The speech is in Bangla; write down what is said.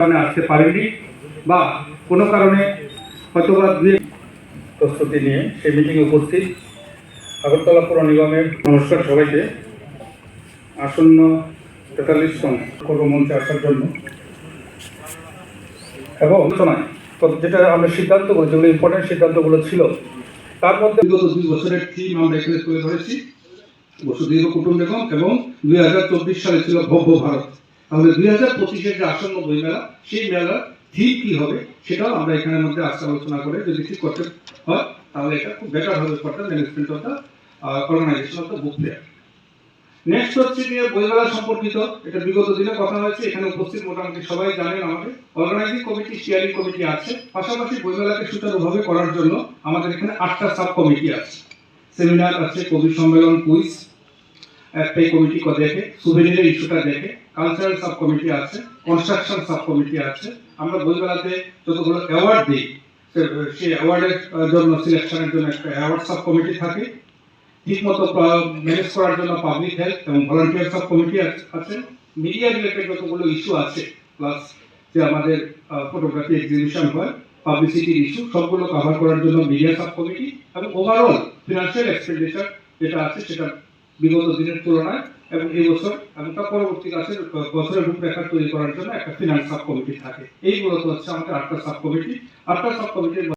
কারণে আসতে পারেনি বা কোনো কারণে হয়তো বা প্রস্তুতি নিয়ে সেই মিটিংয়ে উপস্থিত আগরতলা পৌর নিগমের নমস্কার সবাইকে। আসন্ন 43তম কর্মমঞ্চে আসার জন্য এবং আলোচনায় যেটা আমরা সিদ্ধান্তগুলো, যেগুলো ইম্পর্টেন্ট সিদ্ধান্তগুলো ছিল, তার মধ্যে বিগত 2 বছরের থিম আমরা এখানে তুলে ধরেছি, বসুধৈব কুটুম্বকম, এবং 2024 সালে ছিল ভব্য ভারত। তাহলে 2025-এর যে আসন্ন বইমেলা, সেই মেলার থিম কি হবে সেটাও আমরা এখানের মধ্যে আজকে আলোচনা করে যদি ঠিক করতে হয় তাহলে এটা খুব বেটার হবে for the management of the organisation of the book fair. Next হচ্ছে গিয়ে বইমেলা সম্পর্কিত, এটা বিগত দিনে কথা হয়েছে, এখানে উপস্থিত মোটামুটি সবাই জানেন আমাদের অর্গানাইজিং কমিটি, স্টিয়ারিং কমিটি আছে। পাশাপাশি বইমেলাকে সুচারুভাবে করার জন্য আমাদের এখানে 8টা সাব কমিটি আছে। সেমিনার আছে, কবি সম্মেলন, কুইজ, একটাই কমিটি দেখে, সুভেনিরের ইস্যুটা দেখে, কালচারাল সাব কমিটি আছে, কনস্ট্রাকশন সাব কমিটি আছে। আমরা বইমেলাতে যতগুলো অ্যাওয়ার্ড দিই সেই অ্যাওয়ার্ডের জন্য সিলেকশনের জন্য একটা অ্যাওয়ার্ড সাব কমিটি থাকে। ঠিকমতো ম্যানেজ করার জন্য পাবলিক হেলথ এবং ভলান্টিয়ার সাব কমিটি আছে। মিডিয়া রিলেটেড যতগুলো ইস্যু আছে, প্লাস যে আমাদের ফটোগ্রাফি এক্সিবিশন হয়, পাবলিসিটির ইস্যু, সবগুলো কভার করার জন্য মিডিয়া সাব কমিটি, এবং ওভারঅল ফিনান্সিয়াল এক্সপেন্ডিচার যেটা আছে সেটা বিগত দিনের তুলনায় এবং এই বছর এবং তার পরবর্তী কাছে বছরের রূপরেখা তৈরি করার জন্য একটা ফিনান্স সাব কমিটি থাকে। এইগুলো তো হচ্ছে আমাদের 8টা সাব কমিটি। 8টা সাব কমিটির